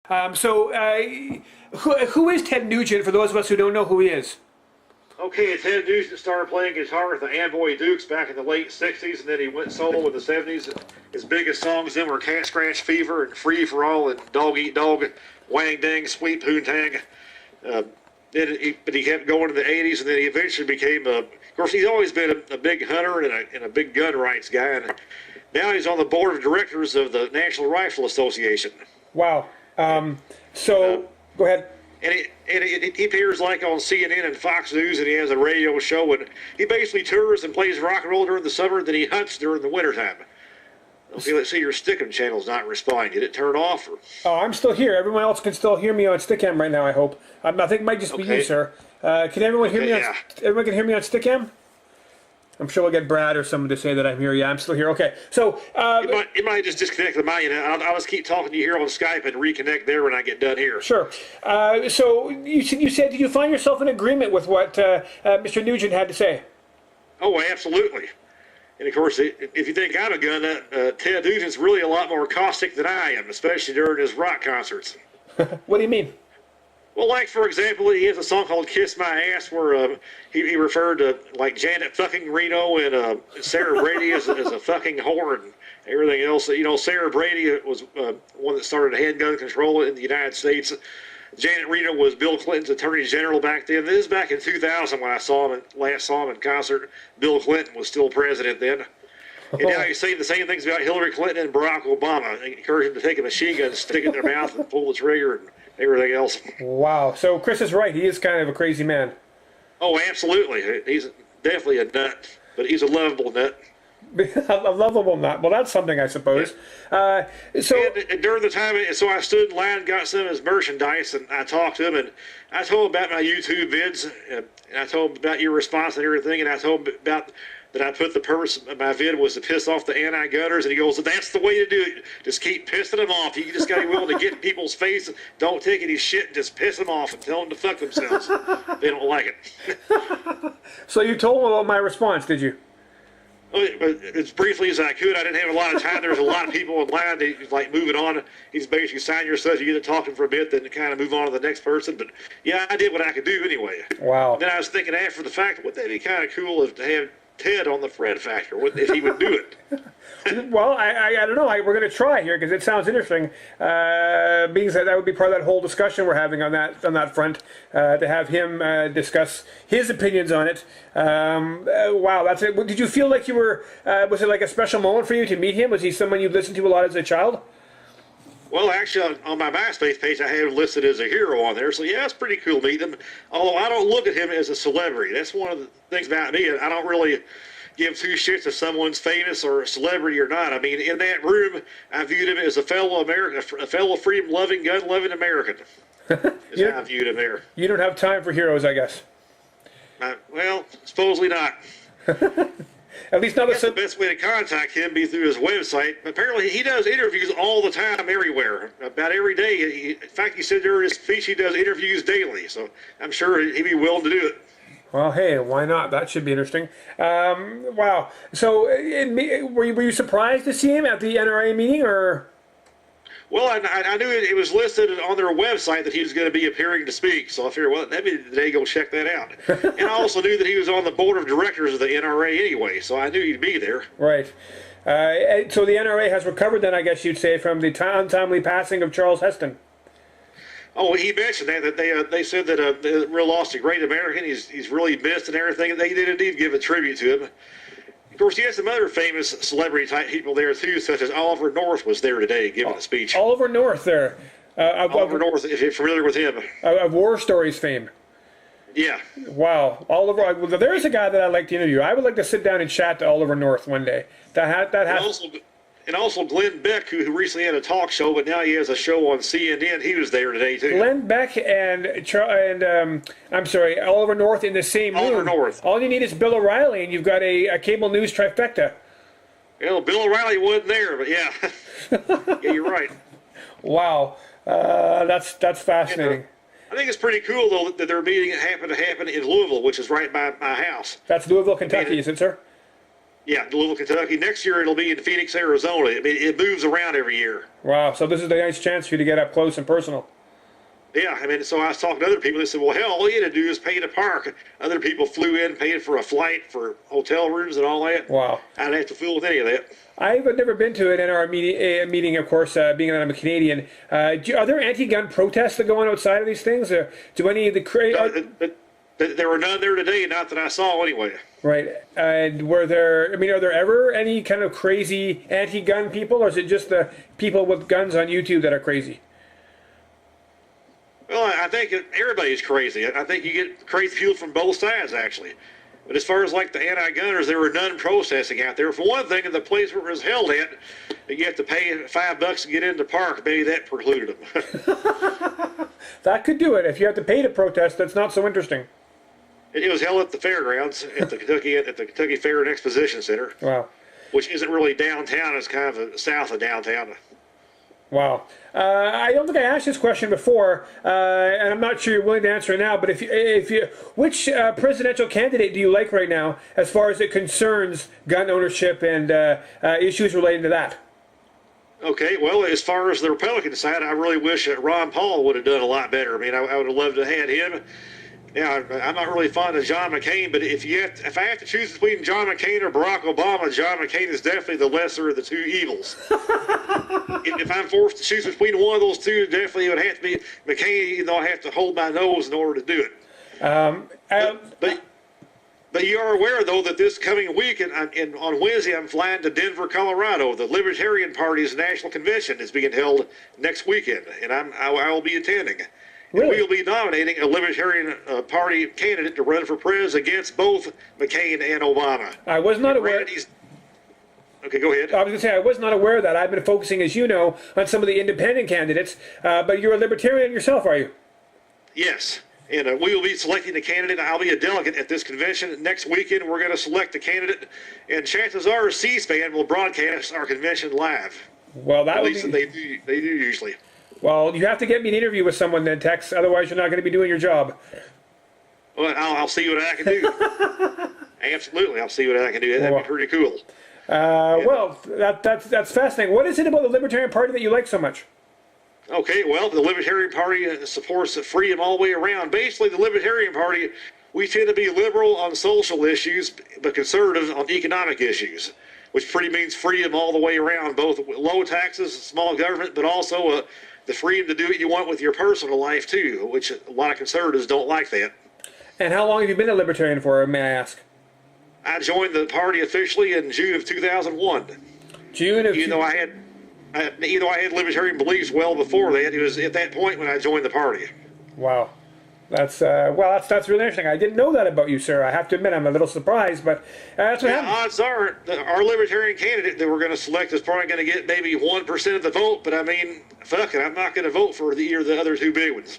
Who is Ted Nugent, for those of us who don't know who he is? Okay, Ted Nugent started playing guitar with the Amboy Dukes back in the late 60s, and then he went solo in the 70s. His biggest songs then were Cat Scratch Fever and Free for All and Dog Eat Dog, Wang Dang, Sweet Poontang. But he kept going in the 80s, and then he eventually became of course, he's always been a big hunter and a big gun rights guy, and now he's on the board of directors of the National Rifle Association. Wow. Go ahead. And he appears like on CNN and Fox News, and he has a radio show, and he basically tours and plays rock and roll during the summer, then he hunts during the wintertime. Okay, let's see, your Stickem channel's not responding. Did it turn off? Or? Oh, I'm still here. Everyone else can still hear me on Stickem right now, I hope. I think it might just be you, sir. Can everyone hear me on everyone can hear me on Stickem? I'm sure we'll get Brad or someone to say that I'm here. Yeah, I'm still here. Okay, so... you might just disconnect the mic. I'll just keep talking to you here on Skype and reconnect there when I get done here. Sure. So you said, did you find yourself in agreement with what Mr. Nugent had to say? Oh, absolutely. And, of course, if you think I'm a gun nut, Ted Nugent's really a lot more caustic than I am, especially during his rock concerts. What do you mean? Well, like, for example, he has a song called Kiss My Ass where he referred to, like, Janet fucking Reno and Sarah Brady as a fucking whore and everything else. You know, Sarah Brady was one that started handgun control in the United States. Janet Reno was Bill Clinton's attorney general back then. This is back in 2000 when I last saw him in concert. Bill Clinton was still president then. And now he's saying the same things about Hillary Clinton and Barack Obama. They encourage him to take a machine gun, stick it in their mouth, and pull the trigger and everything else. Wow. So Chris is right. He is kind of a crazy man. Oh, absolutely. He's definitely a nut, but he's a lovable nut. A lovable nut. Well, that's something, I suppose. And during the time, so I stood in line and got some of his merchandise, and I talked to him, and I told him about my YouTube vids, and I told him about your response and everything, and I told him about that I put the purpose of my vid was to piss off the anti-gunners, and he goes, that's the way to do it. Just keep pissing them off. You just got to be willing to get in people's face. Don't take any shit and just piss them off and tell them to fuck themselves. They don't like it. So you told him about my response, did you? As briefly as I could. I didn't have a lot of time. There was a lot of people in line. They like moving on. He's basically sign your stuff. You get to talking for a bit, then kind of move on to the next person. But yeah, I did what I could do anyway. Wow. And then I was thinking after the fact, wouldn't that be kind of cool to have Ted on the Fred Factor? If he would do it. Well, I don't know. We're going to try here because it sounds interesting. Being that would be part of that whole discussion we're having on that front, to have him discuss his opinions on it. Wow, that's it. Did you feel like you were? Was it like a special moment for you to meet him? Was he someone you listened to a lot as a child? Well, actually, on my MySpace page, I have him listed as a hero on there. So, yeah, it's pretty cool meeting him. Although I don't look at him as a celebrity. That's one of the things about me. I don't really give two shits if someone's famous or a celebrity or not. I mean, in that room, I viewed him as a fellow American, a fellow freedom-loving, gun-loving American. Is how I viewed him there. You don't have time for heroes, I guess. Well, supposedly not. At least not the best way to contact him be through his website. Apparently, he does interviews all the time, everywhere, about every day. In fact, he said during his speech he does interviews daily. So I'm sure he'd be willing to do it. Well, hey, why not? That should be interesting. Wow. So, were you surprised to see him at the NRA meeting, or? Well, I knew it was listed on their website that he was going to be appearing to speak, so I figured, well, that'd be the day to go check that out. And I also knew that he was on the board of directors of the NRA anyway, so I knew he'd be there. Right. So the NRA has recovered then, I guess you'd say, from the untimely passing of Charles Heston. Oh, he mentioned that they said that they lost a great American. He's really missed and everything. They did indeed give a tribute to him. Of course, you had some other famous celebrity-type people there, too, such as Oliver North was there today giving a speech. Oliver North there. Oliver North, if you're familiar with him. Of War Stories fame. Yeah. Wow. Oliver, well, there's a guy that I'd like to interview. I would like to sit down and chat to Oliver North one day. And also Glenn Beck, who recently had a talk show, but now he has a show on CNN. He was there today, too. Glenn Beck and Oliver North in the same room. Oliver North. All you need is Bill O'Reilly, and you've got a cable news trifecta. Well, Bill O'Reilly wasn't there, but yeah. Yeah, you're right. Wow. That's fascinating. And, I think it's pretty cool, though, that their meeting happened to happen in Louisville, which is right by my house. That's Louisville, Kentucky, is it, sir? Yeah, Louisville, Kentucky. Next year it'll be in Phoenix, Arizona. I mean, it moves around every year. Wow. So this is a nice chance for you to get up close and personal. Yeah, I mean, so I was talking to other people. They said, well, hell, all you had to do is pay to park. Other people flew in, paid for a flight, for hotel rooms and all that. Wow. I didn't have to fool with any of that. I've never been to an NRA meeting, of course, being that I'm a Canadian. Are there anti-gun protests that go on outside of these things? Or do any of the... There were none there today, not that I saw anyway. Right. And are there ever any kind of crazy anti-gun people, or is it just the people with guns on YouTube that are crazy? Well, I think everybody's crazy. I think you get crazy people from both sides, actually. But as far as like the anti-gunners, there were none protesting out there. For one thing, in the place where it was held at, you have to pay $5 to get into the park. Maybe that precluded them. That could do it. If you have to pay to protest, that's not so interesting. It was held at the fairgrounds at the Kentucky Fair and Exposition Center. Wow. Which isn't really downtown. It's kind of south of downtown. Wow. I don't think I asked this question before, and I'm not sure you're willing to answer it now, but which presidential candidate do you like right now as far as it concerns gun ownership and issues relating to that? Okay, well, as far as the Republican side, I really wish that Ron Paul would have done a lot better. I mean, I would have loved to have had him. Yeah, I'm not really fond of John McCain, but if I have to choose between John McCain or Barack Obama, John McCain is definitely the lesser of the two evils. If I'm forced to choose between one of those two, definitely it would have to be McCain, even though I have to hold my nose in order to do it. But you are aware, though, that this coming week, and on Wednesday, I'm flying to Denver, Colorado. The Libertarian Party's national convention is being held next weekend, and I will be attending. Really? We will be nominating a Libertarian Party candidate to run for president against both McCain and Obama. I was not aware. Okay, go ahead. I was going to say, I was not aware of that. I've been focusing, as you know, on some of the independent candidates, but you're a Libertarian yourself, are you? Yes, and we will be selecting a candidate. I'll be a delegate at this convention. Next weekend, we're going to select a candidate, and chances are C-SPAN will broadcast our convention live. Well, that at would least be... they do usually. Well, you have to get me an interview with someone then, Texx. Otherwise, you're not going to be doing your job. Well, I'll see what I can do. Absolutely, I'll see what I can do. That'd be pretty cool. Well, that's fascinating. What is it about the Libertarian Party that you like so much? Okay, well, the Libertarian Party supports freedom all the way around. Basically, the Libertarian Party, we tend to be liberal on social issues, but conservative on economic issues, which pretty means freedom all the way around, both low taxes, small government, but also the freedom to do what you want with your personal life, too, which a lot of conservatives don't like that. And how long have you been a Libertarian for, may I ask? I joined the party officially in June of 2001. Even though I had Libertarian beliefs well before that, it was at that point when I joined the party. Wow. That's really interesting. I didn't know that about you, sir. I have to admit, I'm a little surprised, but that's what happened. Odds are, our Libertarian candidate that we're going to select is probably going to get maybe 1% of the vote, but I mean, fuck it, I'm not going to vote for either of the other two big ones.